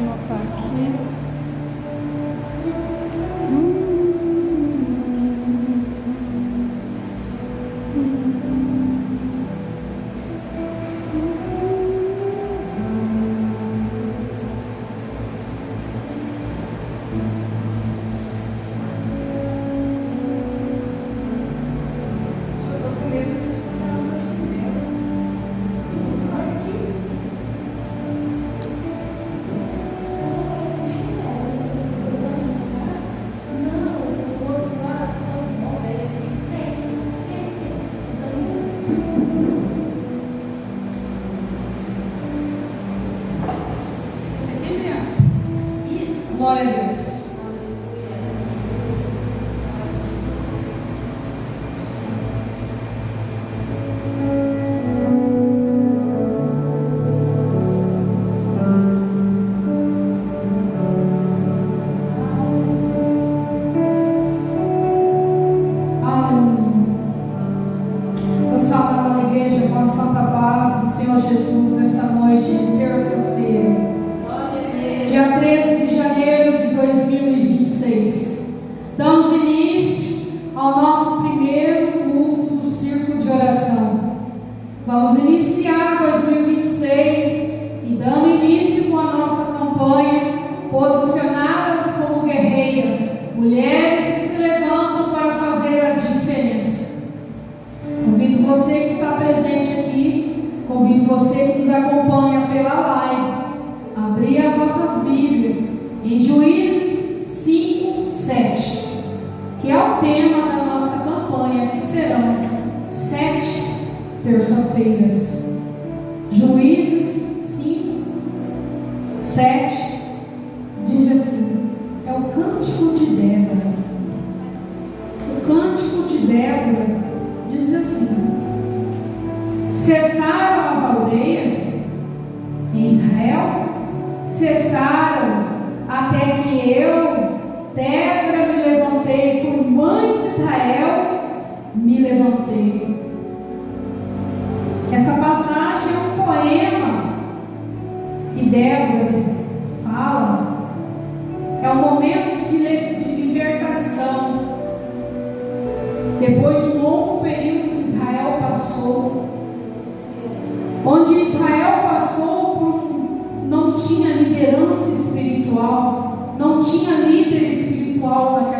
anotar aqui. Glória a Deus. Eu saudava a igreja com a santa paz do Senhor Jesus nessa noite de terça-feira, dia 13 de janeiro de 2026. Damos início ao nosso primeiro culto do círculo de oração. Vamos iniciar 2026 e dando início com a nossa campanha Posicionadas como Guerreira, mulheres que se levantam para fazer a diferença. Convido você que está presente aqui, convido você que nos acompanha pela live, a abrir as vossas Bíblias em Juízes 5, 7, que é o tema da nossa campanha, que serão 7 terça-feiras. Juízes 5, 7 diz assim: é o cântico de Débora. O cântico de Débora diz assim: cessaram as aldeias em Israel, cessaram até que eu, Débora, me levantei, por mãe de Israel, me levantei. Essa passagem é um poema que Débora fala, é um momento de libertação, depois de um longo período que Israel passou, onde Israel passou por não tinha liderança espiritual, não tinha líder espiritual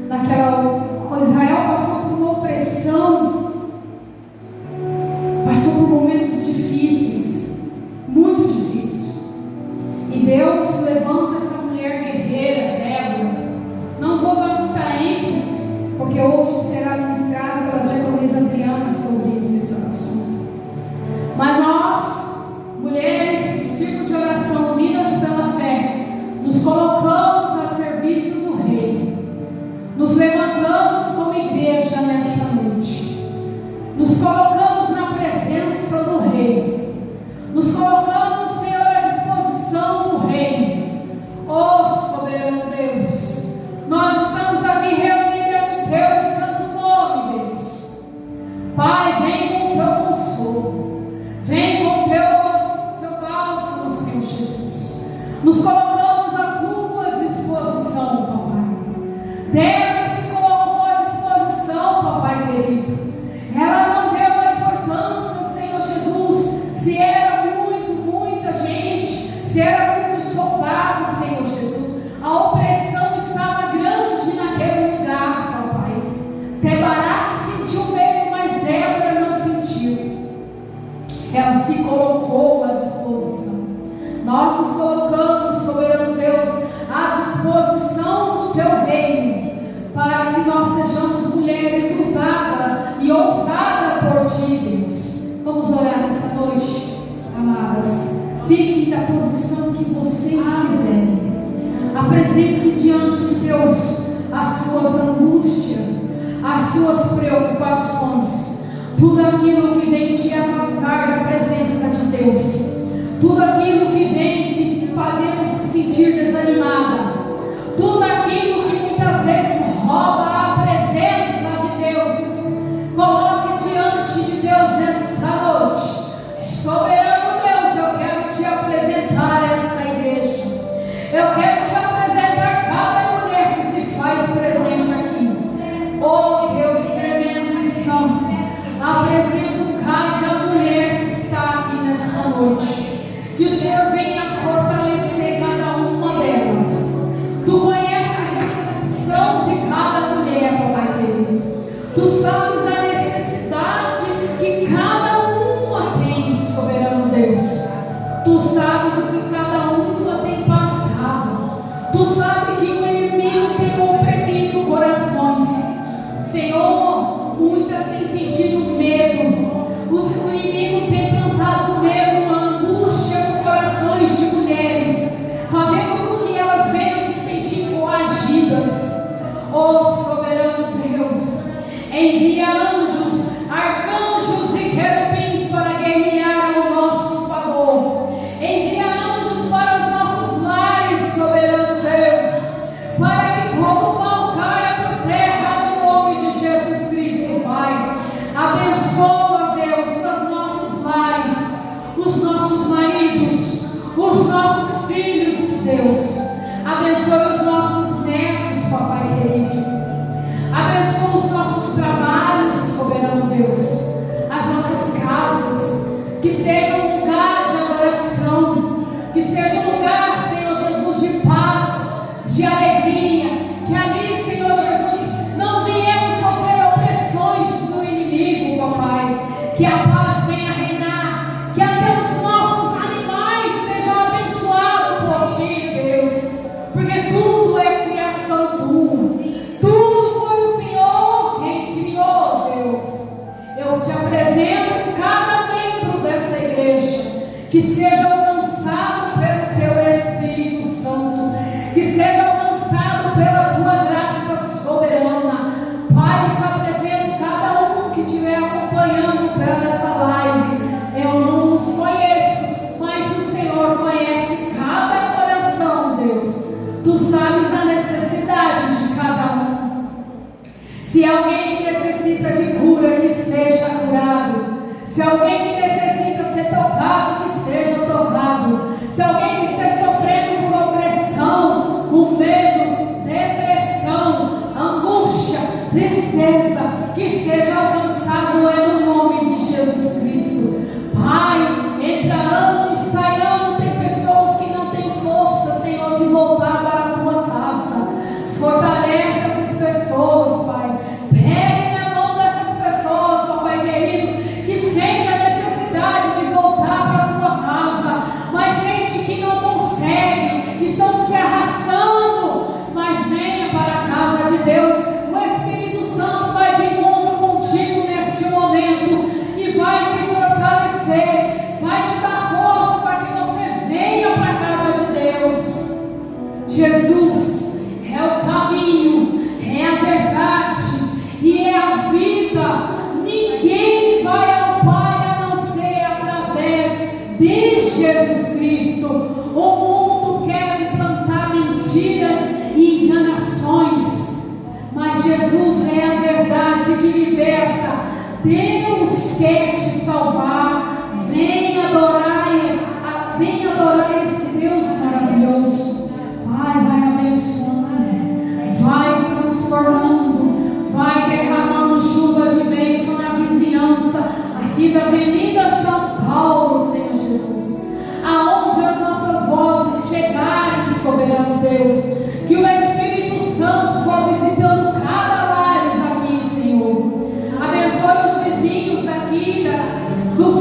naquela Israel passou por uma opressão, passou por momentos difíceis, muito difíceis, e Deus levanta essa mulher guerreira, Débora. Não vou dar muita ênfase, porque hoje será ministrado pela diaconisa Adriana sobre esse assunto, mas nós, mulheres do círculo de oração unidas pela fé, nos colocamos a serviço do Rei, nos levantamos como igreja nessa noite, nos colocamos na presença do Rei, nos colocamos, Senhor, à disposição do Rei. Oh, soberano Deus, nós estamos aqui reunidos no Teu santo nome, Deus. Pai, vem com o Teu consolo, vem com o Teu bálsamo, Senhor Jesus. Nos colocamos à Tua disposição, Papai. Débora se colocou à disposição, Papai querido. Ela não deu a importância, Senhor Jesus, se era muita gente, se era muito soldado, Senhor Jesus. A opressão estava grande naquele lugar, Papai. Tebarak sentiu medo, mas Débora não sentiu. Ela se colocou à disposição. Nós nos colocamos, soberano Deus, à disposição do Teu reino, para que nós sejamos mulheres usadas e ousadas por Ti, Deus. Vamos orar nessa noite, amadas. Fiquem na posição que vocês quiserem. Apresente diante de Deus as suas angústias, as suas preocupações, tudo aquilo que vem te afastar da presença de Deus, tudo aquilo que vem te fazendo se sentir desanimada, tudo aquilo que muitas vezes rouba a presença de Deus. Coloque diante de Deus nessa noite. Soberano Deus, eu quero te apresentar essa igreja. Tu sabes o que cada uma tem passado. Tu sabes que o inimigo tem oprimido corações. Senhor, muitas têm sentido medo. O inimigo tem plantado medo, angústia nos corações de mulheres, fazendo com que elas venham se sentir coagidas. Oh, soberano Deus, envia anjos, arcanjos e querubins para guerrear ao nosso favor. Envia anjos para os nossos lares, soberano Deus, para que todo mal caia por terra no nome de Jesus Cristo, Pai. Abençoa, Deus, os nossos lares, os nossos maridos, os nossos filhos, Deus. Abençoa os nossos netos, Papai querido. Abençoa os nossos trabalhos, soberano Deus. As nossas casas, que seja um lugar de adoração, que seja um lugar, Senhor Jesus, de paz, de alegria, que ali, Senhor Jesus, não viemos sofrer opressões do inimigo, Papai. Que a paz venha reinar, que até os nossos animais sejam abençoados por Ti, Deus, porque tudo é criação Tua, tudo foi o Senhor quem criou, Deus. Eu Te apresento cada membro dessa igreja, que seja alcançado pelo Teu Espírito Santo, que seja alcançado pela Tua graça soberana. Pai, eu Te apresento cada um que estiver acompanhando essa live. Eu não os conheço, mas o Senhor conhece cada coração, Deus. Tu sabes a necessidade de cada um. Se alguém que necessita de cura, que seja curado. Se alguém que necessita ser tocado, que seja tocado. Se alguém que esteja sofrendo por opressão, com medo, depressão, angústia, tristeza, que seja alcançado no nome de Jesus Cristo. Pai, entra ano e sai ano, tem pessoas que não têm força, Senhor, de voltar para a Tua casa. Fortalece essas pessoas, Pai. Pegue na mão dessas pessoas, Papai querido, que sente a necessidade de voltar para a Tua casa, mas sente que não consegue, estão se arrastando, mas venha para a casa de Deus. O Espírito Santo vai de encontro contigo neste momento e vai te fortalecer, vai te dar força para que você venha para a casa de Deus. Jesus é o caminho, é a verdade e é a vida. Ninguém vai ao Pai a não ser através de Jesus Cristo. O mundo quer implantar mentiras e enganações, mas Jesus é a verdade que liberta. Deus quer te salvar. Venha adorar esse Deus maravilhoso. Pai, vai abençoando, vai transformando, vai derramando chuva de bênção na vizinhança aqui da Avenida São Paulo, Senhor Jesus. Aonde as nossas vozes chegarem, soberano Deus, que o Espírito Santo vá visitando cada lar aqui, Senhor. Abençoe os vizinhos aqui do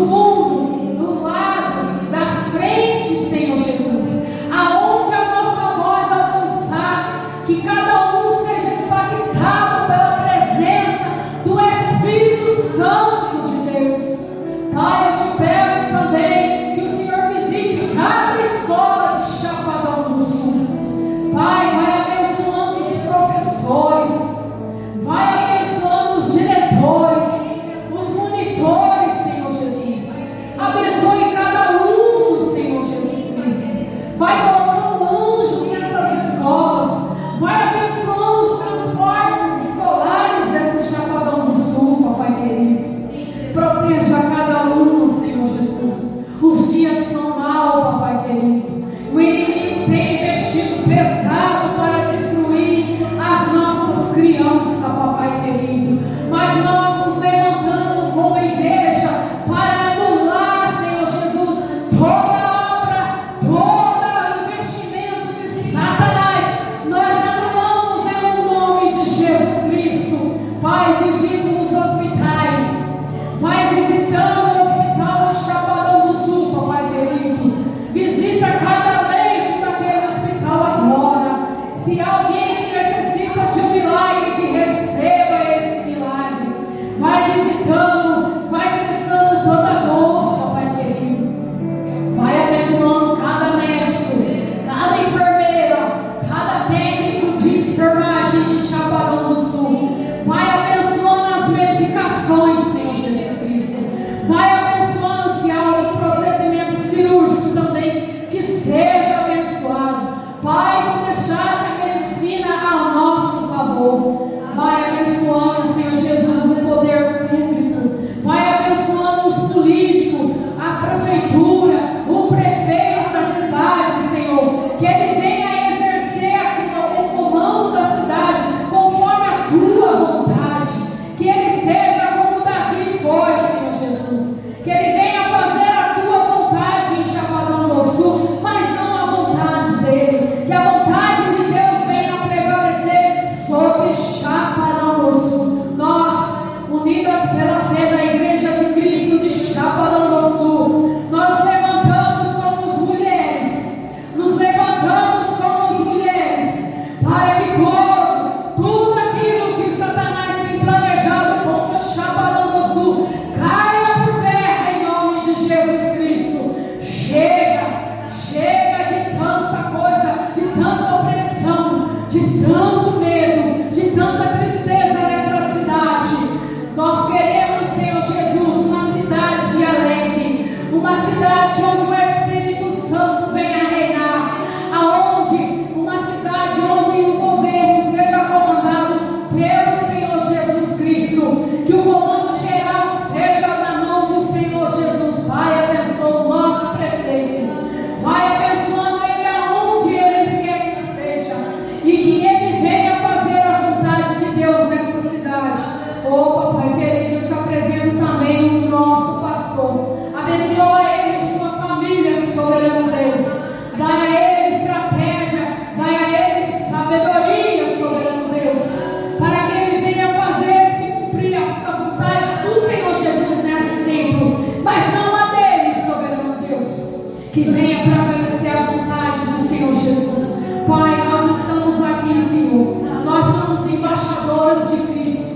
que venha para obedecer a vontade do Senhor Jesus. Pai, nós estamos aqui, Senhor. Nós somos embaixadores de Cristo.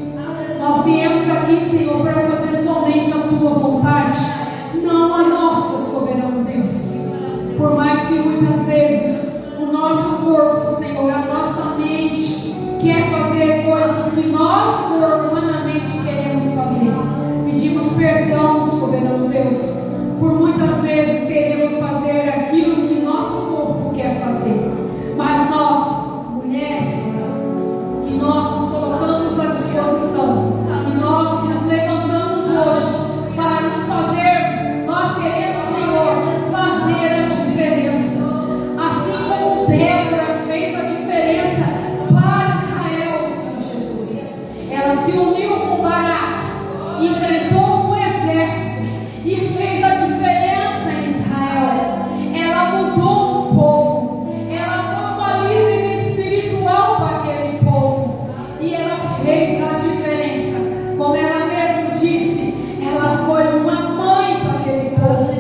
Nós viemos aqui, Senhor, para fazer somente a Tua vontade, não a nossa, soberano Deus. Por mais que muitas vezes o nosso corpo, Senhor, a nossa mente quer fazer coisas que nós humanamente queremos fazer. Pedimos perdão, soberano Deus. Por muitas vezes queremos fazer aquilo que nosso corpo quer fazer. Mas nós, mulheres, que nós nos colocamos à disposição, que nós nos levantamos hoje para nos fazer, nós queremos, Senhor, fazer a diferença. Assim como Débora fez a diferença para Israel, Senhor Jesus. Ela se uniu com Baraque, enfrentou um exército e fez a diferença em Israel. Ela mudou o povo. Ela foi uma líder espiritual para aquele povo. E ela fez a diferença. Como ela mesma disse, ela foi uma mãe para aquele povo.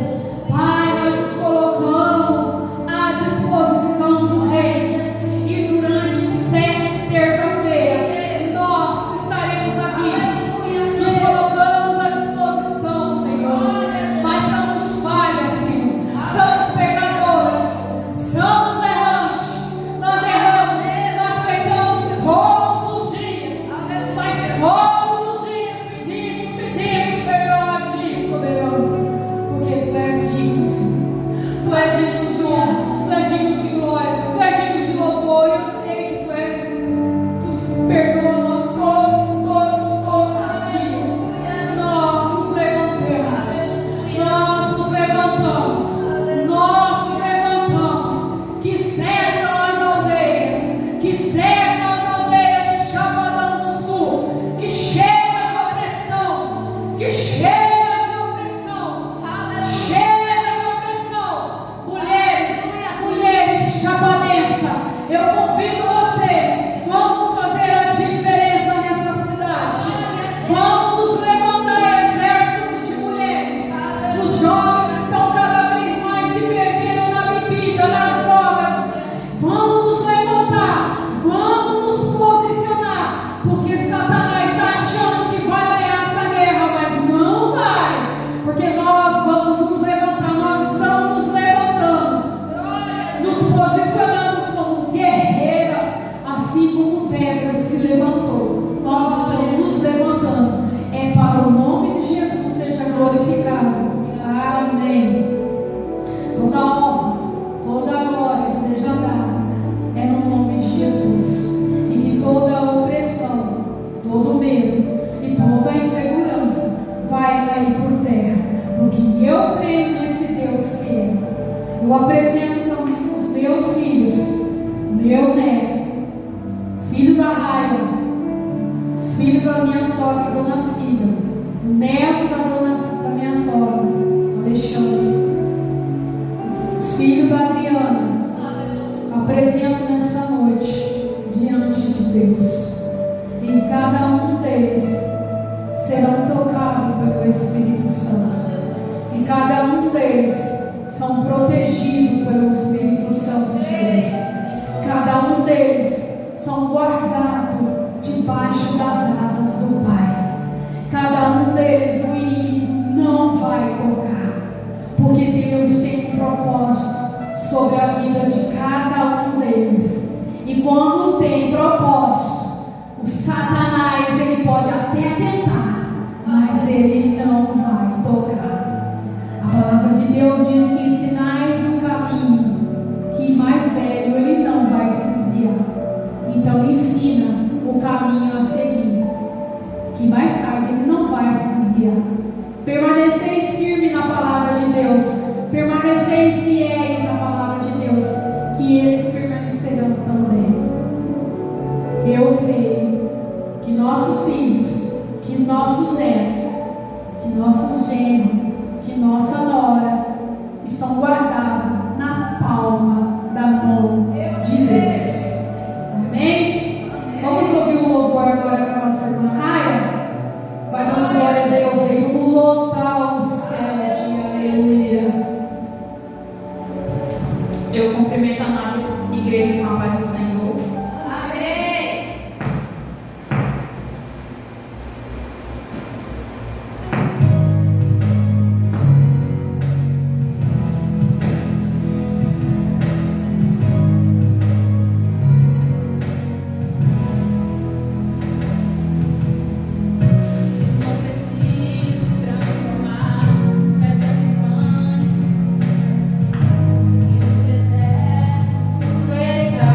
Pai, nós nos colocamos à disposição do Rei. E durante 7 terça-feira, nós estaremos aqui. Nos colocamos à disposição, Senhor. Mas somos falhas, Senhor. Somos pecadoras. Somos errantes. Nós erramos. Nós pecamos todos os dias. Mas todos os dias pedimos perdão a Ti, soberano. Porque Tu és digno, Senhor. Tu és digno de honra. Tu és digno de glória. Tu és digno de louvor. E eu sei que Tu perdoa nós todos os dias. Nós nos levantamos. Que cessam as aldeias. Que cessam as aldeias de Chapadão do Sul. Que chega de opressão. Que chega de opressão. Chega de opressão. Mulheres chapadensa, eu convido você. Vamos fazer a diferença nessa cidade. Vamos nos levantar, exército de mulheres. Os jovens estão cada vez mais se perdendo na bebida, nas drogas. Vamos nos levantar, vamos nos posicionar, porque Satanás está achando que vai ganhar essa guerra, mas não vai, porque nós vamos nos levantar, nós estamos nos levantando, nos posicionamos como guerreiras, assim como Débora se levantou. Nós estamos nos levantando, é para o nome de Jesus seja glorificado. Amém. Toda honra, toda glória seja dada é no nome de Jesus. E que toda opressão, todo medo e toda insegurança vai cair por terra. Porque eu creio nesse Deus fiel. Eu apresento também os meus filhos, meu neto, filho da Raia, filho da minha sogra, Dona Cida, neto da minha sogra, Alexandre, os filhos da Adriana. Apresento nessa noite diante de Deus. E cada um deles serão tocados pelo Espírito Santo. E cada um deles são protegidos pelo Espírito Santo de Deus. Cada um deles são guardados debaixo das asas do Pai. Cada um deles o inimigo não vai tocar, porque Deus tem um propósito sobre a vida de cada um deles. E quando tem propósito, o Satanás ele pode até tentar, mas ele não vai tocar. A palavra de Deus diz que ensinais um caminho que mais velho ele não vai se desviar. Então ensina o caminho a seguir, que mais tarde ele não vai se desviar. Permaneceis firmes na palavra de Deus, permaneceis fiéis na palavra de Deus, que eles permanecerão também. Eu creio que nossos filhos, que nossos netos, que nossos genros, que nossa nora estão guardados na palma da mão de Deus. Amém? Vamos ouvir o louvor agora com a nossa irmã Raia? Vai dando glória a Deus aí. Vamos lotar o céu de aleluia. Eu cumprimento a amada igreja com a paz do Senhor. Amém. Não preciso transformar pedras em pães. No deserto está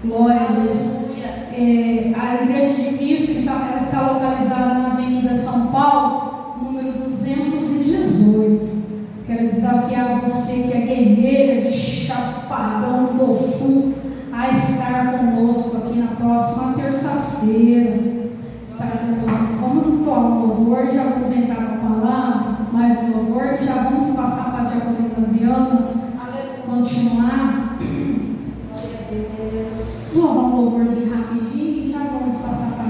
Glória a Deus. A Igreja de Cristo ela está localizada na Avenida São Paulo, número 218. Quero desafiar você que é guerreira de Chapadão do Sul a estar conosco aqui na próxima terça-feira. Vamos entoar um louvor, já vamos entrar na palavra, mais um louvor, e já vamos passar para a diaconisa Adriana, continuar. Vamos louvar um louvorzinho rapidinho e já vamos passar para...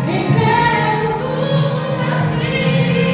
Entrego tudo a ti.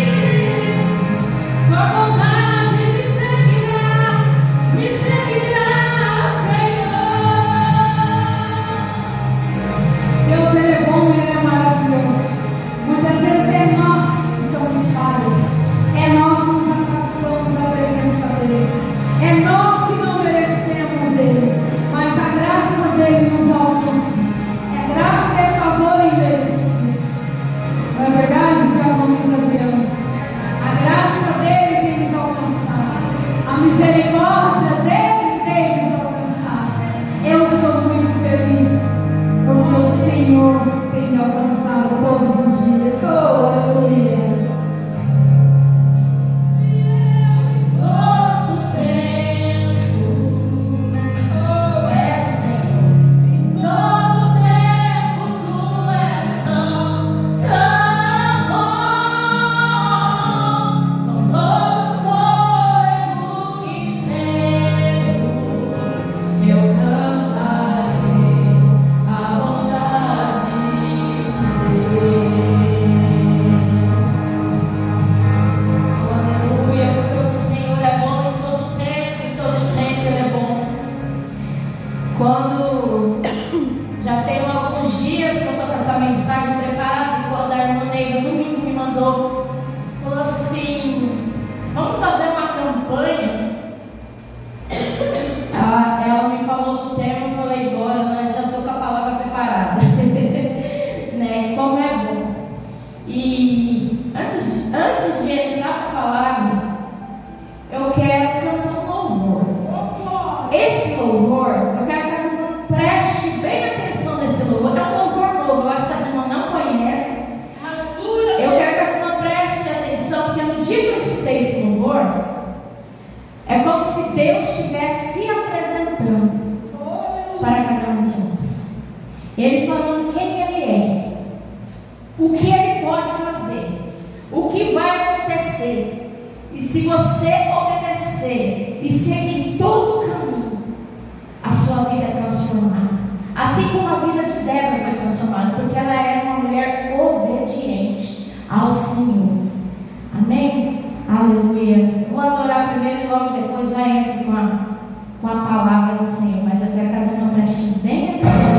E antes de entrar para a palavra, eu quero cantar um louvor. Esse louvor, eu quero que as irmãs prestem bem atenção nesse louvor. É um louvor novo, eu acho que as irmãs não conhecem. Eu quero que as irmãs prestem atenção, porque no dia que eu escutei esse louvor, é como se Deus estivesse se apresentando para cada um de nós. Ele falando quem Ele é, o que Ele pode fazer, o que vai acontecer. E se você obedecer e seguir todo o caminho, a sua vida é transformada. Assim como a vida de Débora foi transformada, porque ela era uma mulher obediente ao Senhor. Amém? Aleluia. Vou adorar primeiro e logo depois já entro com a palavra do Senhor. Mas eu quero que as irmãs prestem bem atenção.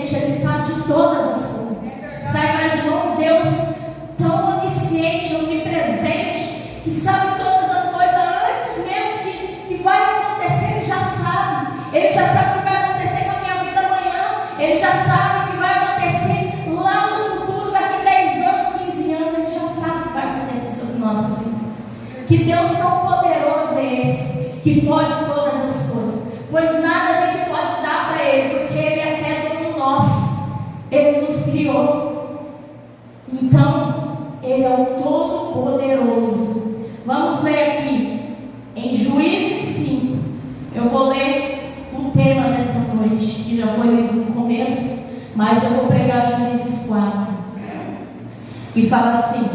onisciente, Ele sabe de todas as coisas. Você imaginou um Deus tão onisciente, onipresente, que sabe todas as coisas antes mesmo que vai acontecer? Ele já sabe. Ele já sabe o que vai acontecer com a minha vida amanhã. Ele já sabe o que vai acontecer lá no futuro, daqui 10 anos, 15 anos. Ele já sabe o que vai acontecer sobre nossas vidas. Que Deus tão poderoso é esse, que pode todas as coisas, pois nada a gente pode dar para Ele, porque Ele é até dono nosso. Ele nos criou. Então Ele é o Todo-Poderoso. Vamos ler aqui em Juízes 5. Eu vou ler o tema dessa noite, que já foi lido no começo, mas eu vou pregar Juízes 4, que fala assim: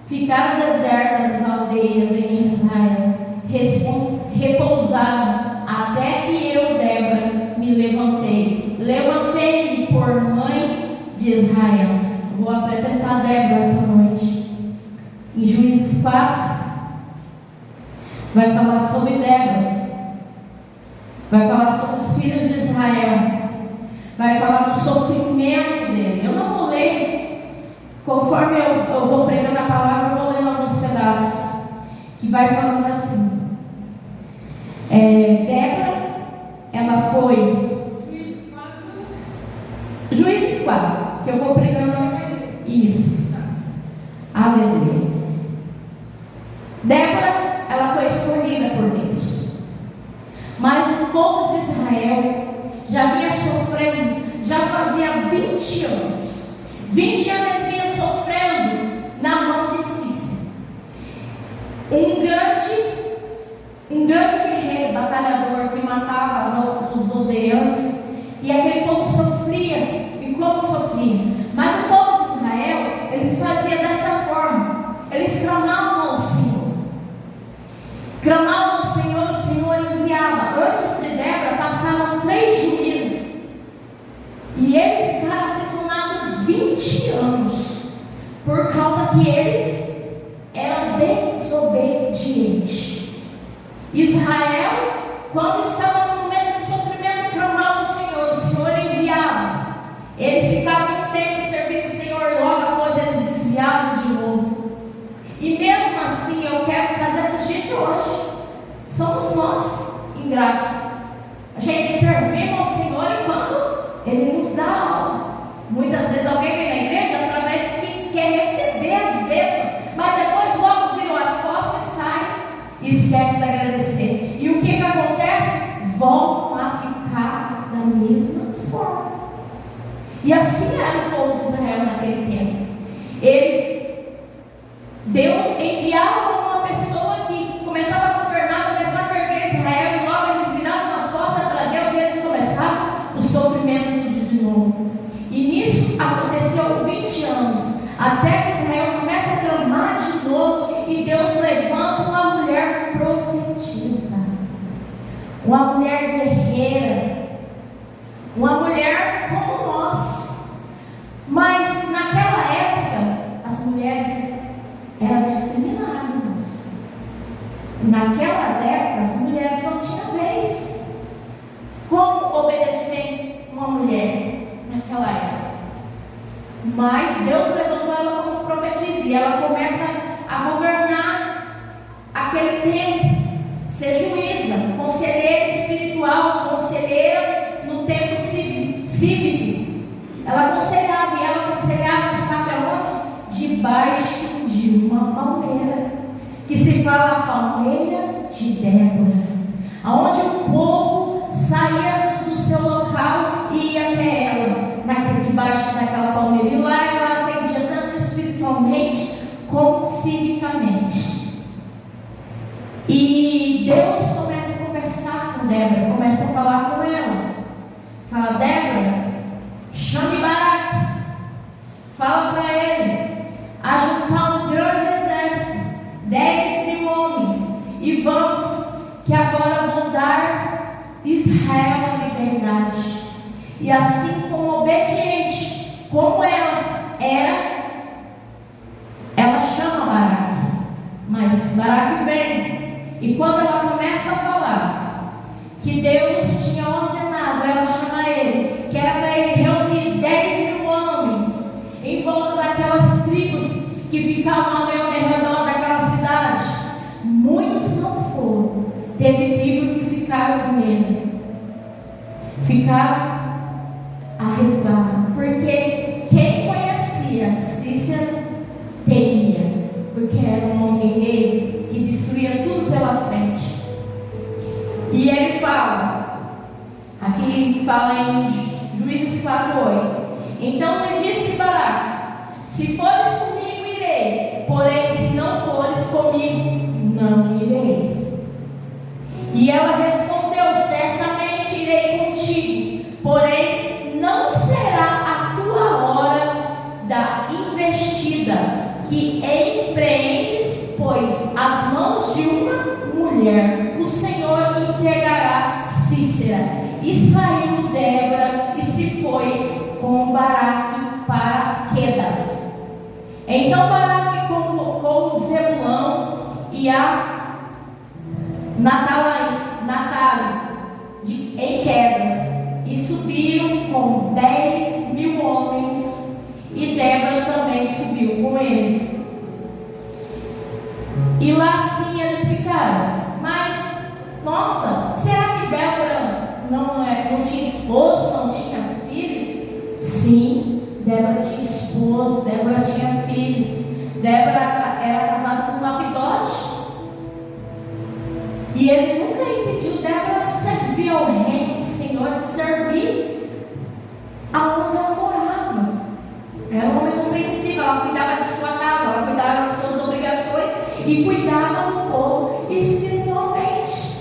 Ficaram desertas as aldeias em Israel, repousaram até que eu, Débora, me levantei. Levantei-me por mãe de Israel. Vou apresentar Débora essa noite. Em Juízes 4, vai falar sobre Débora. Vai falar sobre os filhos de Israel. Vai falar do sofrimento dele. Eu não vou ler. Conforme eu vou pregando a palavra, eu vou lendo alguns pedaços, que vai falando assim. Débora, ela foi... Juízes 4, que eu vou pregando isso. Aleluia. Débora, ela foi escolhida por Deus. Mas o povo de Israel já vinha sofrendo, já fazia 20 anos. 20 anos eles vinham sofrendo na mão de Cícera, um grande guerreiro, batalhador, que matava os aldeanos, e aquele povo sofria. E como sofria? Mas o povo de Israel, eles faziam dessa forma: eles clamavam ao Senhor, o Senhor enviava. Antes de Débora passaram 3 juízes, e eles ficaram aprisionados 20 anos, por causa que eles eram desobedientes. Israel, quando estava no momento de sofrimento, clamava ao Senhor, o Senhor enviava. Eles ficavam um tempo servindo o Senhor, logo após eles desviavam de novo. E mesmo assim, eu quero trazer para os dias de hoje, somos nós ingratos. A gente servimos ao Senhor enquanto Ele nos dá algo. Muitas vezes alguém vem na igreja através que quer receber as bênçãos, mas depois logo viram as costas e sai e esquece de agradecer. E o que acontece? Voltam a ficar da mesma forma. E assim era o povo de Israel naquele tempo. Deus enviava uma pessoa que começava a governar, começava a erguer Israel, e logo eles viravam as costas para Deus e eles começavam o sofrimento tudo de novo. E nisso aconteceu 20 anos, até que Israel começa a clamar de novo, e Deus levanta uma mulher profetisa, uma mulher guerreira, uma mulher como nós. Mas naquela época as mulheres eram discriminadas. Naquelas épocas as mulheres não tinham vez. Como obedecer uma mulher naquela época? Mas Deus levantou ela como profetisa, e ela começa a governar aquele tempo, ser juíza, conselheira espiritual, conselheira no tempo cívico. Ela aconselhava, e ela aconselhava, sabe aonde? Debaixo de uma palmeira, que se fala palmeira de Débora, aonde o povo saía do seu local e ia até ela, debaixo daquela palmeira, e lá ela atendia tanto espiritualmente como civicamente. E Deus começa a conversar com Débora, começa a falar com ela. Fala: Débora, chame Baraque, fala para ele ajuntar um grande exército, 10.000 homens, e vamos, que agora vou dar Israel a liberdade. E assim como obediente, como ela era, ela chama Baraque, mas Baraque vem. E quando ela começa a falar que Deus tinha ordenado ela chamar ele, que ficavam ali ao redor daquela cidade? Muitos não foram. Teve tribo que ficaram com medo. Ficaram a resguardo. Porque quem conhecia Cícero temia. Porque era um homem guerreiro que destruía tudo pela frente. E ele fala, aqui fala em Juízes 4:8. Então lhe disse Baraque: se fores comigo, irei, porém se não fores comigo, não irei. E ela respondeu: certamente irei contigo, porém não será a tua hora da investida que empreendes, pois as mãos de uma mulher o Senhor entregará Cícera. E saiu Débora e se foi com Baraque para Quedas. Então Baraque convocou Zebulão e a Naftali em Quedas, e subiram com 10.000 homens, e Débora também subiu com eles. E lá sim eles ficaram. Mas, nossa, será que Débora não tinha esposo, não tinha filhos? Sim, Débora tinha esposo, Débora tinha filhos. Débora era casada com Lapidote. E ele nunca impediu Débora de servir ao reino do Senhor, de servir aonde ela morava. Era um homem compreensível, ela cuidava de sua casa, ela cuidava das suas obrigações e cuidava do povo espiritualmente.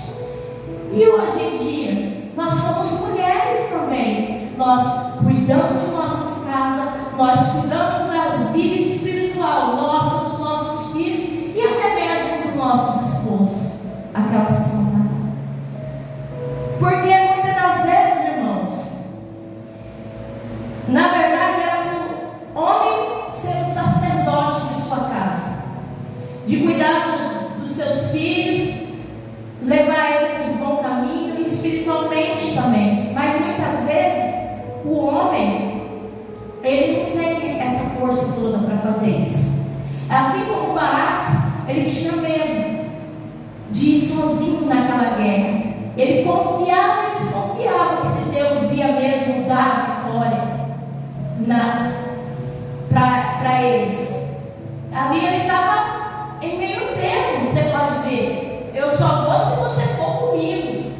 E hoje em dia, nós somos mulheres também. Nós cuidamos de nossas casas, nós cuidamos da vida espiritual nossa, dos nossos filhos e até mesmo dos nossos esposos, aquelas que são casadas. Porque muitas das vezes, irmãos, na verdade era para o homem ser o sacerdote de sua casa, de cuidar dos seus filhos, levar ele para os bons caminhos, espiritualmente também. Mas muitas vezes o homem, ele não tem essa força toda para fazer isso. Assim como Baraque, ele tinha medo de ir sozinho naquela guerra. Ele confiava e desconfiava que se Deus ia mesmo dar a vitória para eles. Ali ele estava em meio termo, você pode ver. Eu só vou se você for comigo.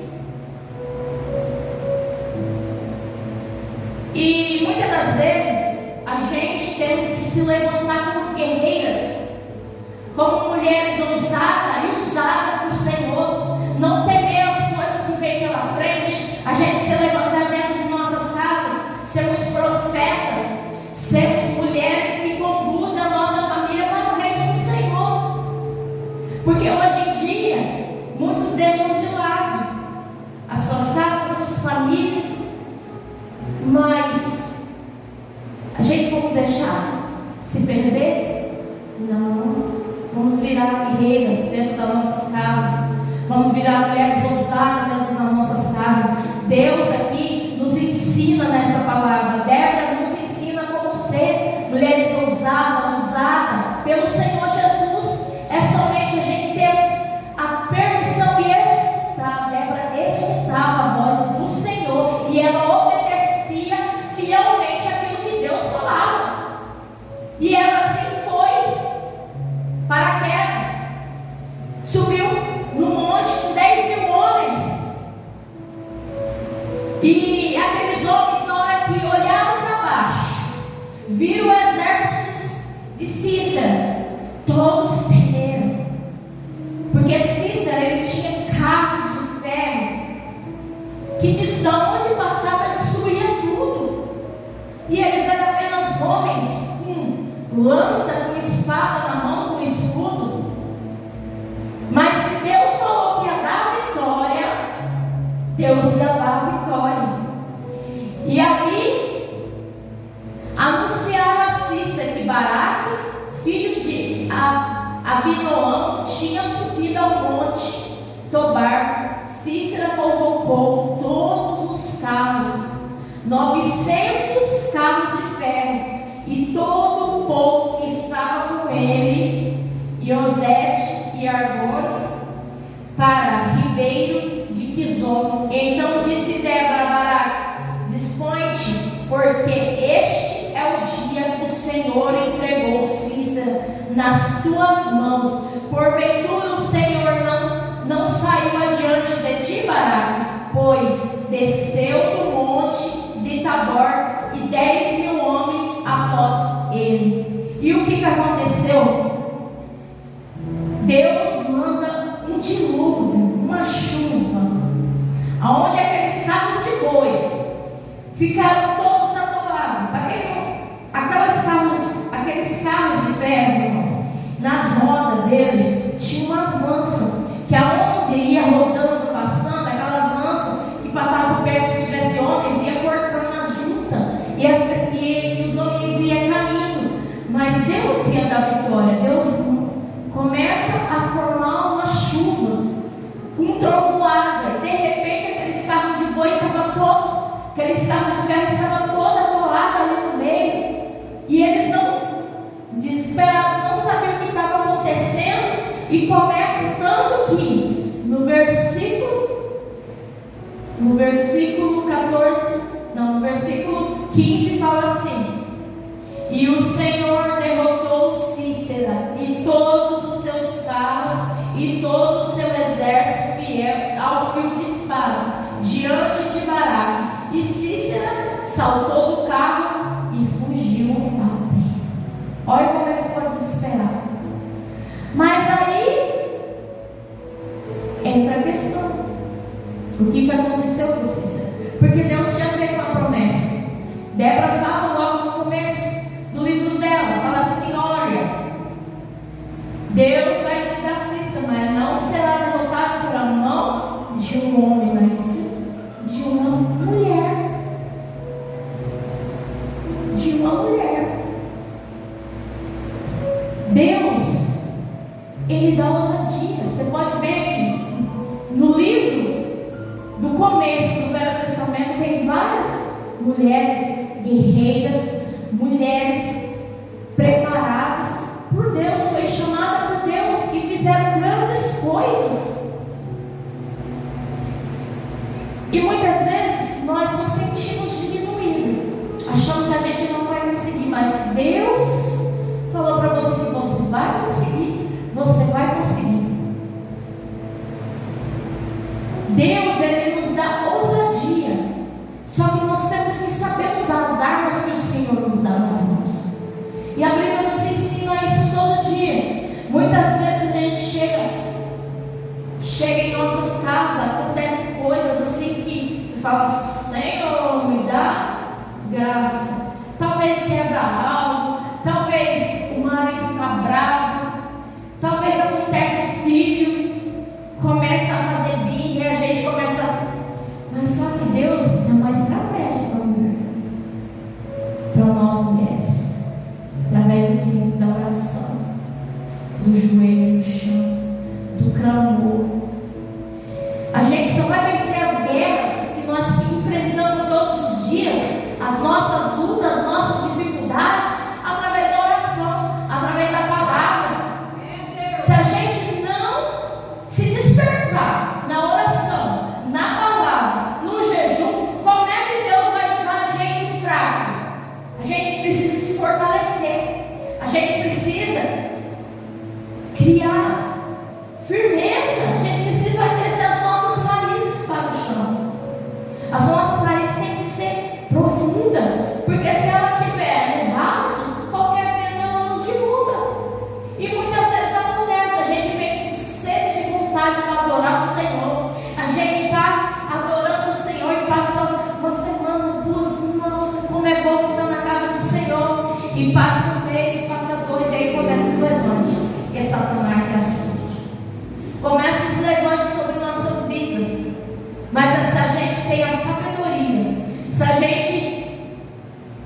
E muitas das vezes a gente temos que se levantar como guerreiras, como mulheres ousadas e usadas por Senhor. Não temer as coisas que vêm pela frente. A gente se levantar dentro de nossas casas, sermos profetas, sermos mulheres que conduzem a nossa família para o reino do Senhor. Porque hoje em dia muitos deixam de lado as suas casas, as suas famílias. Mas a gente vamos deixar se perder? Não. Vamos virar guerreiras dentro das nossas casas. Vamos virar mulheres ousadas dentro das nossas casas. Deus aqui nos ensina nessa palavra. Débora nos ensina como ser mulheres ousadas, usadas pelo Senhor Jesus. É somente a gente termos a permissão e escutar. Débora escutava a voz do Senhor e ela obedecia fielmente aquilo que Deus falava. E ela assim foi para Quedas, subiu no monte com 10.000 homens. E aqueles homens, na hora que olharam para baixo, viram o exército de Cícera, todos temeram, porque Cícera, ele tinha carros de ferro que de onde passava destruía tudo. E eles eram apenas homens com lança, com espada na mão, com escudo. Mas se Deus falou que ia dar a vitória, Deus ia dar a vitória. E ali anunciaram a Cícera que Baraque, filho de Abinoam, tinha subido ao monte Tobar. Cícera convocou todos os carros, 900 carros de ferro, e todo o povo que estava com ele, Iosete e Argode, para Ribeiro de Quizon. Então disse Débora a Baraque: dispõe-te, porque este é o dia que o Senhor entregou Cícera nas tuas mãos. Porventura o Senhor não saiu adiante de ti, Baraque, pois desceu do monte de Tabor e 10.000 homens após ele. E o que aconteceu? Deus manda um dilúvio, uma chuva, aonde aqueles carros de boi ficaram todos atolados. Aqueles carros de ferro, irmãos, nas rodas deles tinha umas lanças, que aonde ia rodando, passando, aquelas lanças que passavam por perto, se tivesse homens, ia cortando as juntas, e os homens iam caindo. Mas Deus ia dar vitória. Deus começa a formar uma chuva com trovoada, e de repente aqueles carros de boi estavam todos, aqueles carros de ferro estavam todos atolados ali no meio, e eles não, desesperados, não sabiam o que estava acontecendo. E começa tanto que no versículo 15 fala assim: e o Senhor derrotou Cícera e todos os seus carros e todo o seu exército fiel ao fio de espada diante de Baraque, e Cícera saltou do carro e fugiu a pé. Olha como ele ficou desesperado. Mas aí entra a questão: o que aconteceu com Cícera? Porque Deus tinha feito uma promessa. Débora fala logo no começo do livro dela, fala assim: olha, Deus vai te dar Cícera, mas não será derrotado por a mão de um homem, mas sim de uma mulher. De uma mulher. Deus, Ele dá ousadia. Você pode ver que no livro do começo do Velho Testamento tem várias mulheres guerreiras, mulheres preparadas por Deus, foi chamada por Deus, que fizeram grandes coisas. E muitas vezes nós nos sentimos diminuídos, achando que a gente não vai conseguir, mas Deus falou para você que você vai conseguir. Você vai conseguir. Deus, Ele nos dá ousadia. Só que nós temos que saber usar as armas que o Senhor nos dá nas mãos. E a Bíblia nos ensina isso todo dia. Muitas vezes a gente chega em nossas casas, acontecem coisas assim que fala: Senhor, me dá graça. Talvez quebra algo, talvez o marido está bravo, talvez acontece o filho, começa a fazer birra e a gente começa. Mas só que Deus é uma estratégia para a mulher, para nós mulheres, através da oração, do joelho no chão, do clamor. A gente só vai vencer as guerras que nós enfrentamos todos os dias, as nossas lutas, as nossas dificuldades, através da oração, através da palavra. Se a gente não se despertar na oração, na palavra, no jejum, como é que Deus vai usar a gente fraco? A gente precisa se fortalecer, a gente precisa criar firmeza, a gente precisa crescer as nossas raízes para o chão. As nossas raízes têm que ser profundas, porque se ela estiver no raso, qualquer vento ela nos derruba. E muitas vezes acontece, a gente vem com sede de vontade para adorar o Senhor. A gente está adorando o Senhor e passa uma semana, duas, nossa, como é bom estar na casa do Senhor. E passa um mês, passa dois, e aí começa os levantes, porque Satanás é assunto. Começa os levantes sobre nossas vidas. Mas se a gente tem a sabedoria, se a gente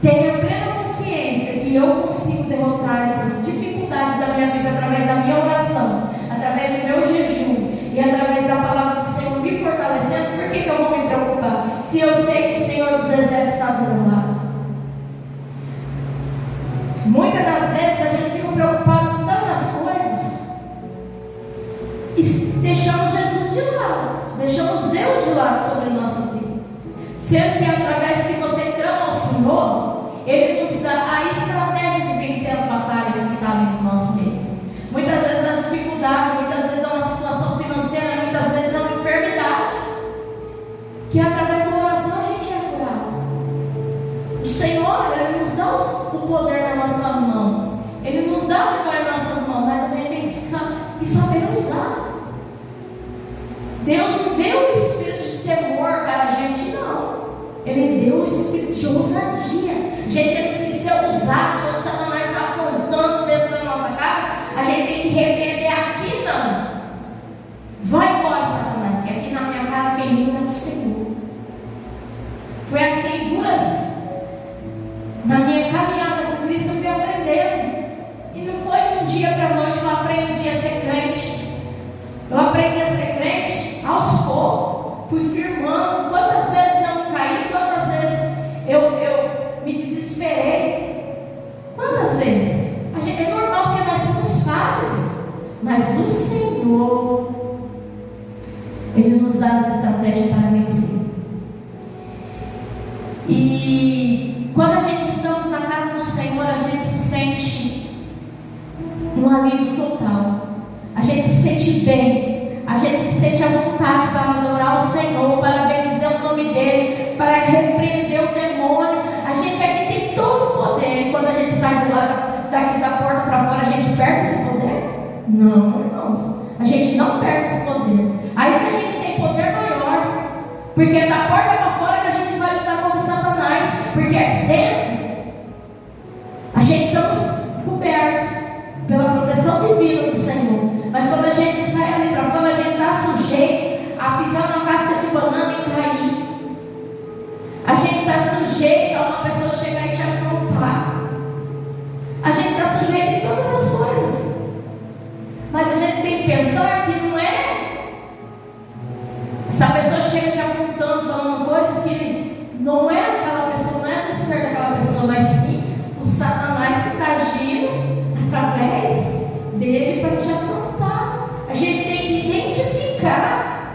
tem a plena consciência que eu consigo derrotar essas dificuldades da minha vida através da minha oração, através do meu jejum e através da palavra do Senhor me fortalecendo, por que eu vou me preocupar? Se eu sei que o Senhor dos Exércitos está do meu lado. Muitas das vezes a gente fica preocupado com não deu o espírito de temor para a gente, não. Ele deu o espírito de ousadia. A gente tem que ser usado quando Satanás está afrontando dentro da nossa casa. A gente tem que repreender aqui, não. Vai embora, Satanás, porque aqui na minha casa quem manda é o Senhor. Foi assim, duras. Na minha caminhada com Cristo eu fui aprendendo. E não foi de um dia para a noite que eu aprendi a ser crente. Eu aprendi a ser crente aos poucos. Fui firmando. Quantas vezes eu não caí, quantas vezes eu me desesperei. Quantas vezes? É normal porque nós somos falhos. Mas o Senhor, Ele nos dá as estratégias para vencer. E quando a gente estamos na casa do Senhor, a gente se sente um alívio total. A gente se sente bem. A gente se sente à vontade para adorar o Senhor, para bendizer o nome dEle, para repreender o demônio. A gente aqui tem todo o poder. E quando a gente sai daqui da porta para fora, a gente perde esse poder? Não, irmãos. A gente não perde esse poder. Aí que a gente tem poder maior. Porque é da porta para fora que a gente vai lutar contra Satanás. Porque aqui dentro a gente estamos cobertos pela proteção divina do Senhor. Mas quando a gente sai ali para fora, a gente está sujeito a pisar numa casca de banana e cair. A gente está sujeito a uma pessoa chegar e te afrontar. A gente está sujeito em todas as coisas. Mas a gente tem que pensar que não é. Se a pessoa chega te afrontando, falando coisas que não é aquela pessoa, não é do ser daquela pessoa, mas sim o Satanás que está agindo através dele para te afrontar. A gente tem que identificar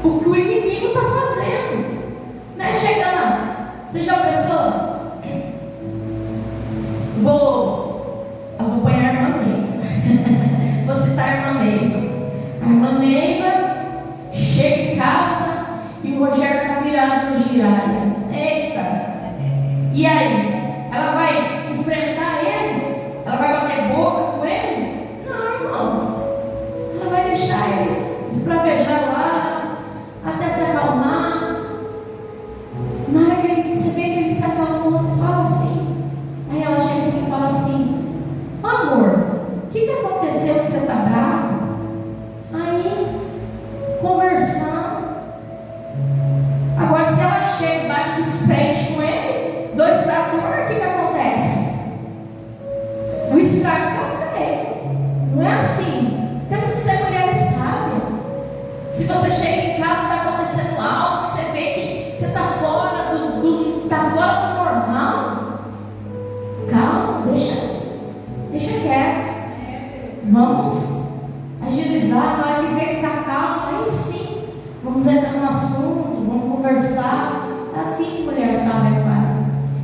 o que o inimigo está fazendo. Não é chegar. Você já pensou? Eu vou pôr a irmã Neiva. Vou citar a irmã Neiva. A irmã Neiva chega em casa e o Rogério está virado no giraia. Eita! E aí? Ela vai enfrentar ele? Ela vai bater boca com ele? Não, irmão. Ela vai deixar ele esbravejar lá até se acalmar. Na hora que você vê que ele se acalmou, você fala assim. Aí ela chega assim e fala assim: amor, o que aconteceu que você está bravo? Aí, conversando. Agora, se ela chega e bate de frente com ele, dois tratores, o que acontece? O estrago está feito. Não é assim. Temos que ser mulheres sábias. Se você chega em casa e está acontecendo algo, você vê que você está fora do normal, calma, deixa quieto. Vamos agilizar. Na hora que vê que está calmo, aí sim vamos entrar no assunto, vamos conversar. É assim que mulher sábia faz.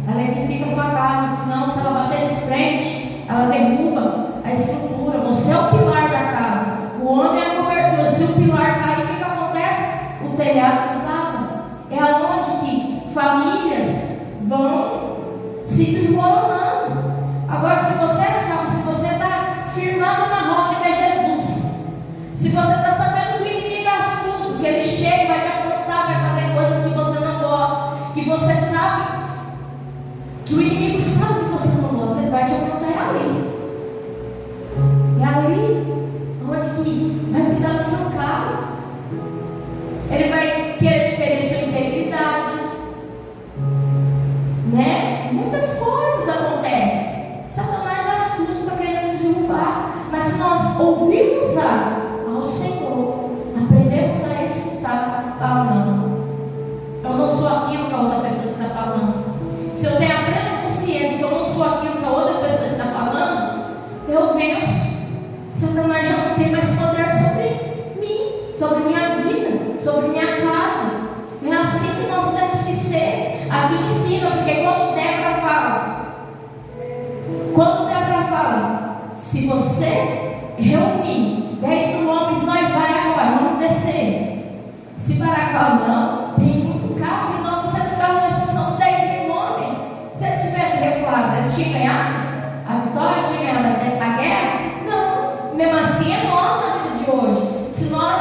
Ela edifica a sua casa, senão se ela bater de frente, ela derruba a estrutura. Você é o pilar da casa, o homem é a cobertura. Se o pilar cair, o que acontece? O telhado desaba. É aonde que famílias vão se desmoronando. Agora, se você é sábio, se você está firmado na rocha que é Jesus, se você está sabendo que o inimigo é astuto, que ele chega e vai te afrontar, vai fazer coisas que você não gosta, que você sabe, que o inimigo sabe que você não gosta, ele vai te afrontar, é ali. É ali onde que vai pisar no seu carro. Ele vai querer te ferir sua integridade, né? Muitas coisas acontecem. Satanás é astuto para querer nos derrubar. Mas se nós ouvirmos ao Senhor, aprendemos a escutar, não. Eu não sou aquilo que a outra pessoa está falando. Se eu tenho a plena consciência que eu não sou aquilo que a outra pessoa está falando, eu venço. Satanás já não tem mais poder sobre mim, sobre minha vida, sobre minha casa. É assim que nós temos que ser. Aqui ensina, porque quando Débora fala, se você reunir 10.000 homens, nós vai agora, vamos descer. Se Baraque fala, não, tem muito carro, então você está são 10.000 homens. Se ele tivesse recuado, ele tinha ganhado a vitória, tinha ganhado a guerra? Não. Mesmo assim é nós na vida de hoje. Se nós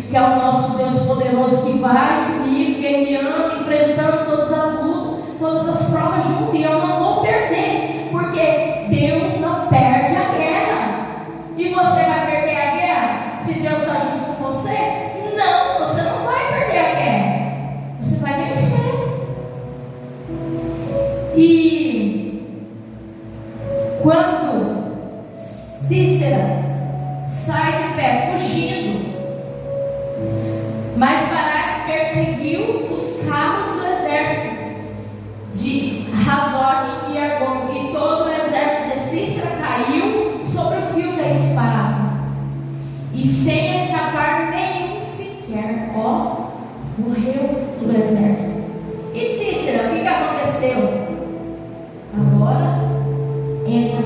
que é o nosso Deus poderoso que vai comigo, guerreando, enfrentando todas as lutas, todas as provas junto, e eu não vou perder, porque Deus não perde a guerra. E você vai perder a guerra se Deus está junto com você? Não, você não vai perder a guerra, você vai vencer. E quando Cícera sai de pé fugindo, mas Baraque perseguiu os carros do exército de Razote e Argon, e todo o exército de Cícera caiu sobre o fio da espada, e sem escapar nenhum sequer, morreu do exército. E Cícera, o que aconteceu? Agora entra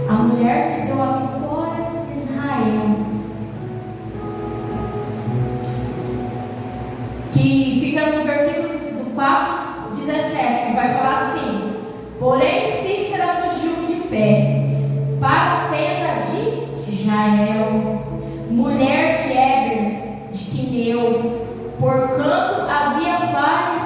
a mulher que deu a vitória de Israel, que fica no versículo do 4:17, que vai falar assim: porém Cícera fugiu de pé para a tenda de Jael, mulher de Éber de Quineu, porquanto havia paz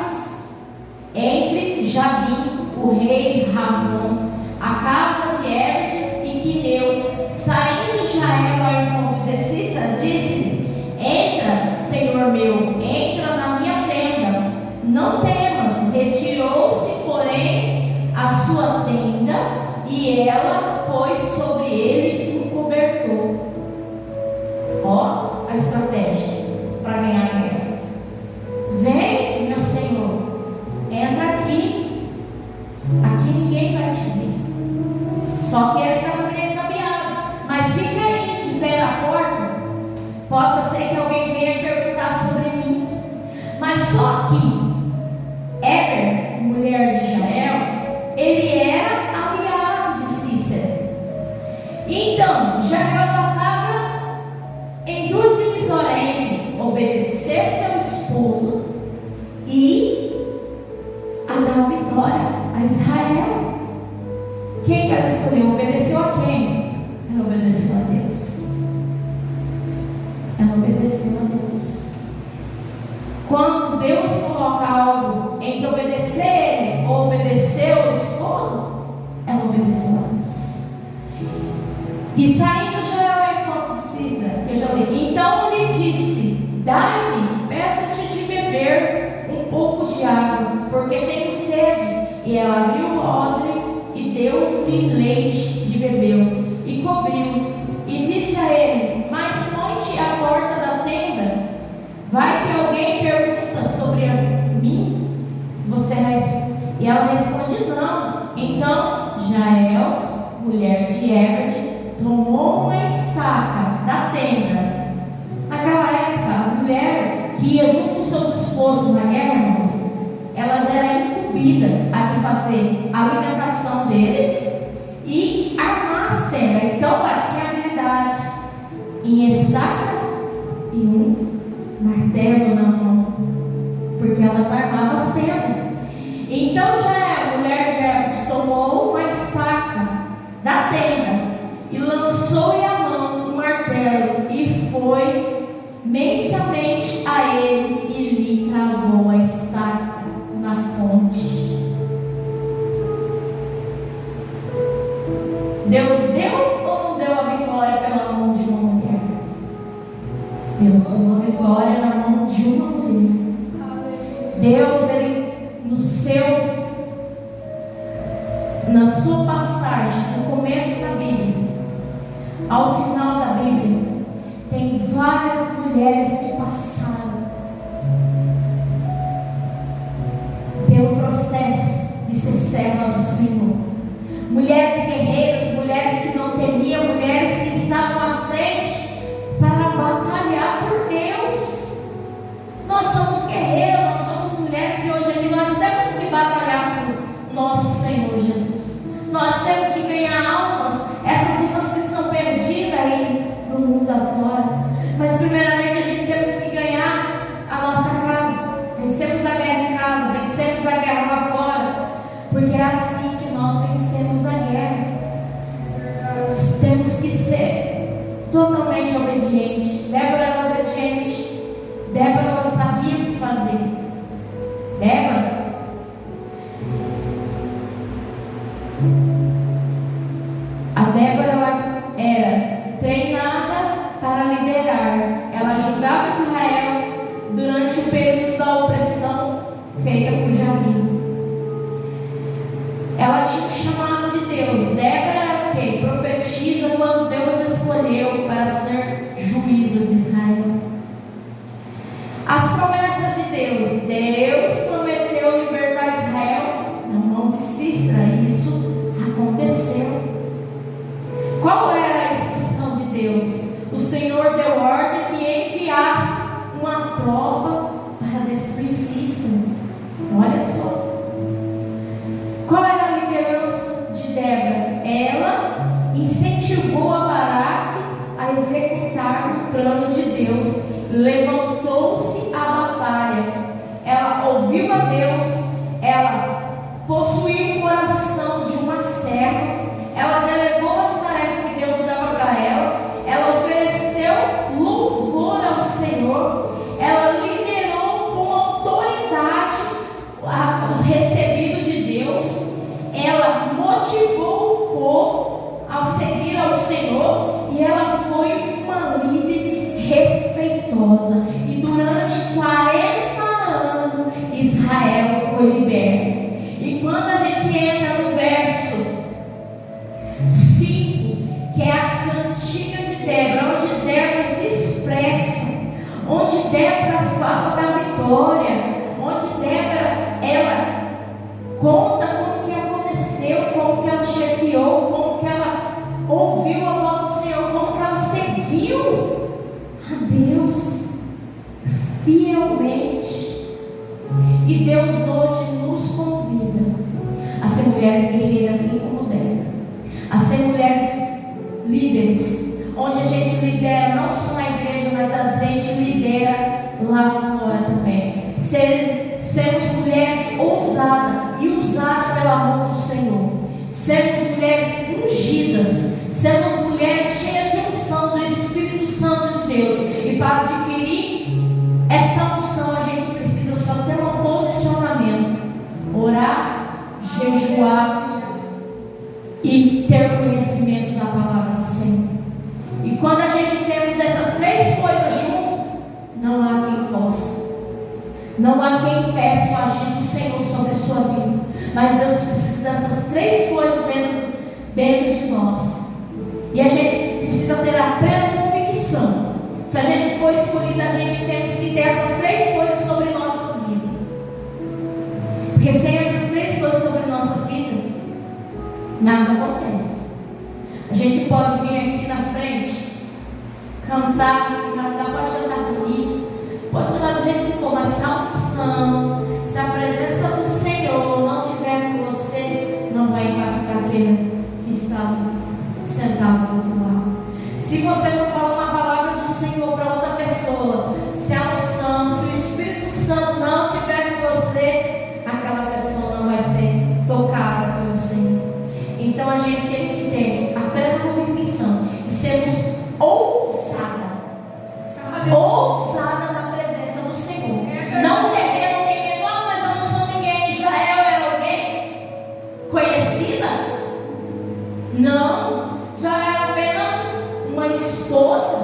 entre Jabim, o rei Razon, a casa de Éber e Quineu. Saindo Jael ao encontro de Cícera, disse: entra, Senhor meu, entra na minha tenda, não temas. Retirou-se, porém, a sua tenda, e ela pôs sobre ele um cobertor. A estratégia para ganhar a guerra. Vem, meu Senhor, entra aqui ninguém vai te ver. Só que ele estava meio sabiado, mas fica aí de pé na porta, possa ser que alguém venha perguntar sobre mim. Mas só que Éber, mulher de Jael, ele era aliado de Cícera. Então Jael estava em duas divisões, entre obedecer seu esposo e a dar vitória a Israel. Quem que ela escolheu? Obedeceu a quem? Ela obedeceu a Deus. Ela obedeceu a Deus. Quando Deus coloca algo entre obedecer Ele ou obedecer o esposo, ela obedeceu a Deus. E saindo Jael ao encontro de Cícera, que eu já li, então lhe disse: dai-me, peço-te de beber um pouco de água, porque tenho sede. E ela abriu o odre e deu-lhe leite de bebeu, e cobriu, e disse a ele: mas ponte à porta da tenda, vai que alguém pergunta sobre mim, se você e ela responde: não. Então Jael, mulher de Éber, tomou uma estaca da tenda. Naquela época, as mulheres que iam junto com seus esposos na guerra, irmãos, elas eram incumbidas a fazer a alimentação dele e armar as tendas. Então ela tinha habilidade em estaca e um martelo na mão, porque elas armavam as tendas. Então Jael, mulher de Éber, tomou uma estaca da tenda e lançou-lhe a mão um martelo, e foi mensalmente a ele e lhe cravou a estaca na fonte. Deus deu ou não deu a vitória pela mão de uma mulher? Deus deu uma vitória na mão de uma mulher. Deus, ele na sua passagem, no começo da Bíblia ao final da Bíblia, tem várias mulheres que passaram pelo processo de ser serva do Senhor. Mulheres guerreiras, mulheres que não temiam, mulheres que estavam à frente para batalhar por Deus. Nós somos guerreiras, nós somos mulheres, e hoje aqui nós temos que batalhar por nosso Senhor Jesus. Nós temos que ganhar almas, essas almas que estão perdidas aí no mundo afora. Mas primeiramente a gente temos que ganhar a nossa casa. Vencemos a guerra em casa, vencemos a guerra lá fora, porque é assim que nós vencemos a guerra. Temos que ser totalmente obedientes. Débora da opressão feita por Jabim. Ela tinha um chamado de Deus. Débora era o quê? Profetiza quando Deus escolheu para ser juíza de Israel. As promessas de Deus. Deus prometeu libertar Israel na mão de Sísera, e isso aconteceu. Qual era a instrução de Deus? O Senhor deu ordem que enviasse uma tropa para destruir Sísera. Olha só. Qual era a liderança de Débora? Ela incentivou a Baraque a executar o plano de Deus. Levantou-se a batalha. Ela ouviu a Deus. Ela possuía o coração de uma serva. Ela delegou as tarefas que Deus dava para ela. Ela ofereceu louvor ao Senhor. Ela liderou com autoridade os recebidos de Deus. Ela motivou o povo a seguir ao Senhor. E ela foi uma líder respeitosa. E durante 40 anos Israel foi liberto. E quando a gente entra no verso 5, que é a cantiga de Débora, onde Débora se expressa, onde Débora fala da vitória, onde Débora ela conta como que aconteceu, como que ela chefiou, como que ela ouviu a voz do Senhor, como que ela seguiu a Deus fielmente. E Deus hoje nos convida a ser mulheres guerreiras assim como Débora, a ser mulheres líderes, onde a gente lidera não só na igreja, mas a gente lidera lá fora também. Sermos mulheres ousadas e usadas pelo amor do Senhor. Sermos mulheres ungidas. Sermos mulheres cheias de unção do Espírito Santo de Deus. E para adquirir essa unção, a gente precisa só ter um posicionamento: orar, jejuar e ter conhecimento da palavra do Senhor. E quando a gente temos essas três coisas juntas, não há quem possa, não há quem peça o agir do Senhor sobre a sua vida. Mas Deus precisa dessas três coisas dentro de nós. E a gente precisa ter a plena convicção. Se a gente for escolhida, a gente temos que ter essas três coisas sobre nossas vidas. Porque sem essas três coisas sobre nossas vidas, nada acontece. A gente pode vir aqui na frente, cantar, se rasgar, pode cantar bonito, pode cantar do jeito que for, mas se a unção, se a presença do Senhor não estiver com você, não vai impactar aquele que está sentado do outro lado. Se você for falar uma palavra do Senhor para outra pessoa, se a unção, se o Espírito Santo não estiver com você, aquela pessoa não vai ser tocada pelo Senhor. Então a gente tem que ter a plena convicção e sermos ousadas na presença do Senhor. Não ter medo, mas eu não sou ninguém. Israel era alguém conhecida? Não, já era apenas uma esposa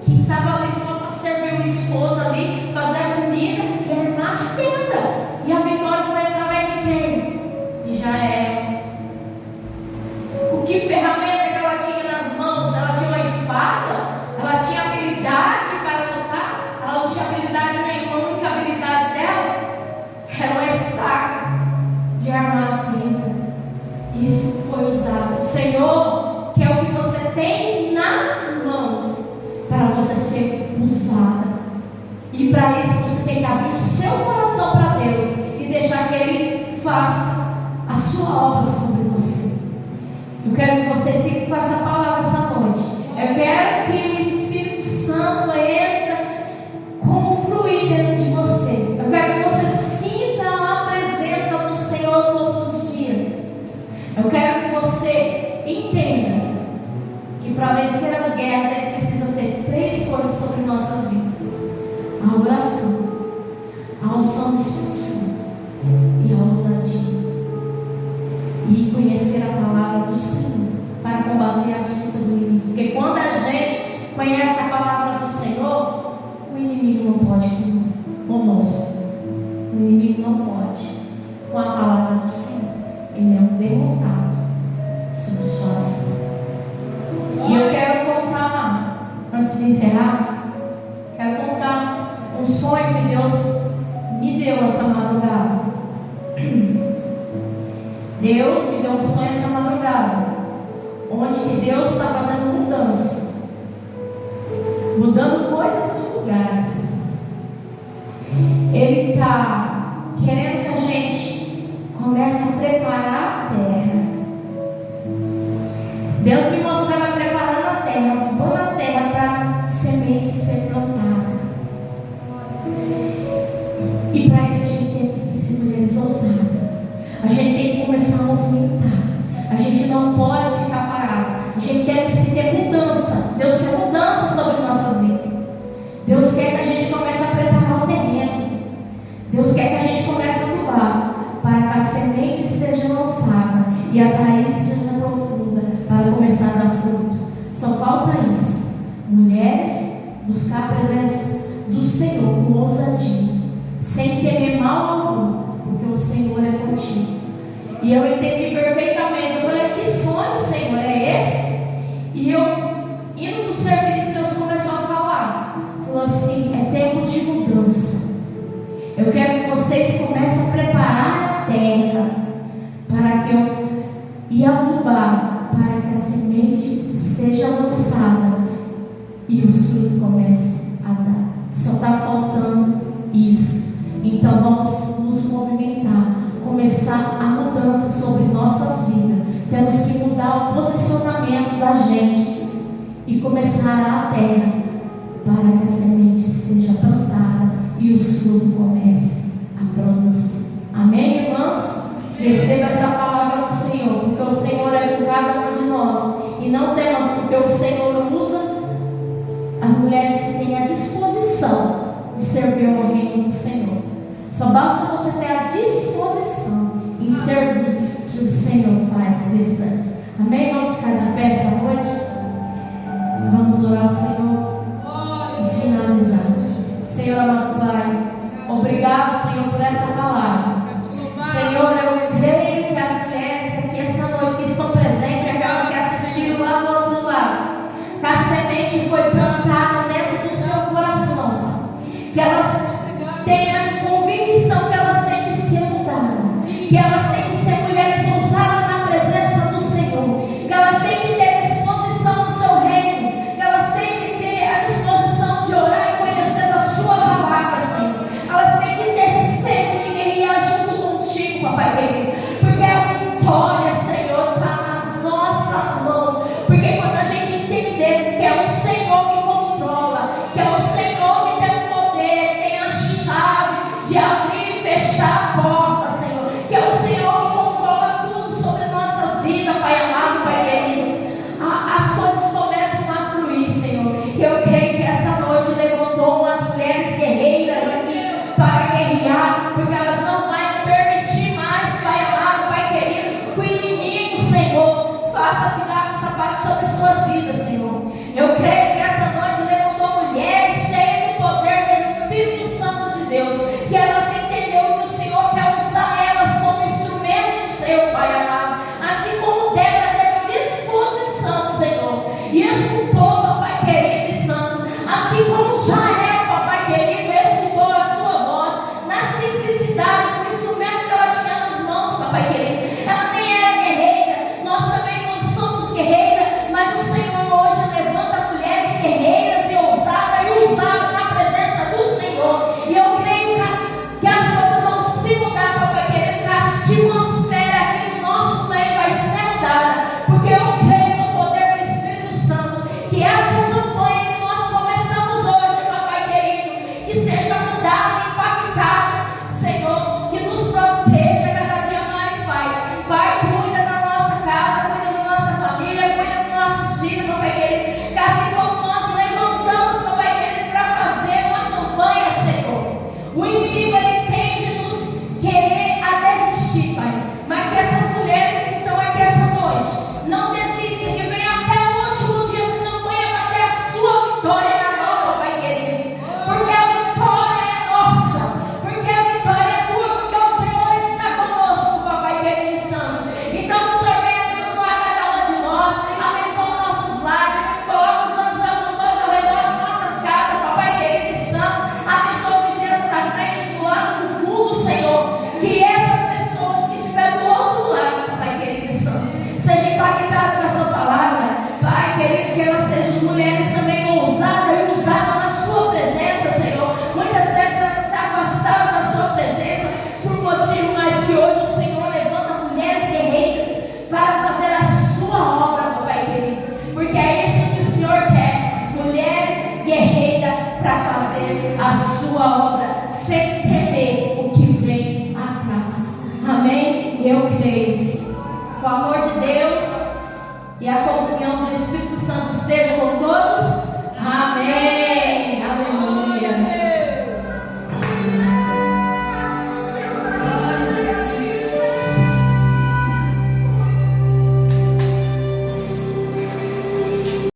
que estava ali só para servir o esposo ali, fazer a comida e armar as tendas. E a vitória foi através de quem? De Israel. Que ferramenta que ela tinha nas mãos? Ela tinha uma espada? Ela tinha habilidade para lutar? Ela não tinha habilidade nenhuma. A única habilidade dela era uma estaca de armar a tenda. Isso foi usado. O Senhor quer o que você tem nas mãos para você ser usada. E para isso você tem que abrir o seu coração para Deus e deixar que Ele faça a sua obra sobre você. Eu quero que você siga com essa palavra essa noite. Eu quero que o Espírito Santo entre como fluir dentro de você. Eu quero que você sinta a presença do Senhor todos os dias. Eu quero que você entenda que para vencer as guerras a gente precisa ter três coisas sobre nossas vidas: a oração, a unção do Espírito Santo e a ousadia. E conhecer a palavra do Senhor para combater as lutas do inimigo. Porque quando a gente conhece a palavra do Senhor, o inimigo não pode conosco. com a palavra do Senhor. Ele é um derrotado sobre sua vida. E eu quero contar, antes de encerrar, quero contar um sonho que Deus me deu essa madrugada. Deus me deu um sonho essa madrugada, onde que Deus está fazendo mudança, mudando coisas de lugares. Ele está querendo que a gente comece a preparar a terra. Deus me mostrava preparando a terra, ocupando a terra para a semente ser plantada. E para isso a gente tem que ser mulheres ousadas. A gente tem que começar a movimentar. A gente não pode ficar parado. A gente tem que ter mudança. Deus quer mudança sobre nossas vidas. Deus quer que a gente comece a preparar o terreno. Deus quer que a gente comece a adubar para que a semente seja lançada e as raízes sejam profundas para começar a dar fruto. Só falta isso. Mulheres, buscar a presença do Senhor com ousadia, sem temer mal algum, porque o Senhor é contigo. E eu entendi perfeitamente. Eu falei, que sonho, Senhor, é esse? E eu, indo para o serviço, Deus começou a falar. Falou assim, é tempo de mudança. Eu quero que vocês comecem a preparar a terra para que eu e adubar, para que a semente seja lançada e os frutos comecem a dar. Só está faltando isso. Então vamos nos movimentar, começar a mudança sobre nossas vidas. Temos que mudar o posicionamento da gente e começar a terra para que a semente seja plantada e os frutos comecem a produzir. Amém, irmãs? Receba essa palavra do Senhor, porque o Senhor é com cada uma de nós. E não temos, porque o Senhor usa as mulheres que têm a disposição de servir ao reino do Senhor. Só basta você ter a disposição em servir, que o Senhor faz o restante. Amém? Vamos ficar de pé essa noite? Vamos orar ao Senhor e finalizar. Senhor amado Pai, obrigado, Senhor, por essa palavra. Senhor, eu creio que as mulheres aqui essa noite que estão presentes, aquelas que assistiram lá do outro lado, que a semente foi plantada dentro do seu coração, que elas tenham convicção que elas têm que ser mudadas, que elas têm que ser mulheres ousadas na presença do Senhor, que elas têm que ter disposição fazer a sua obra sem temer o que vem atrás. Amém? Eu creio. Com o amor de Deus e a comunhão do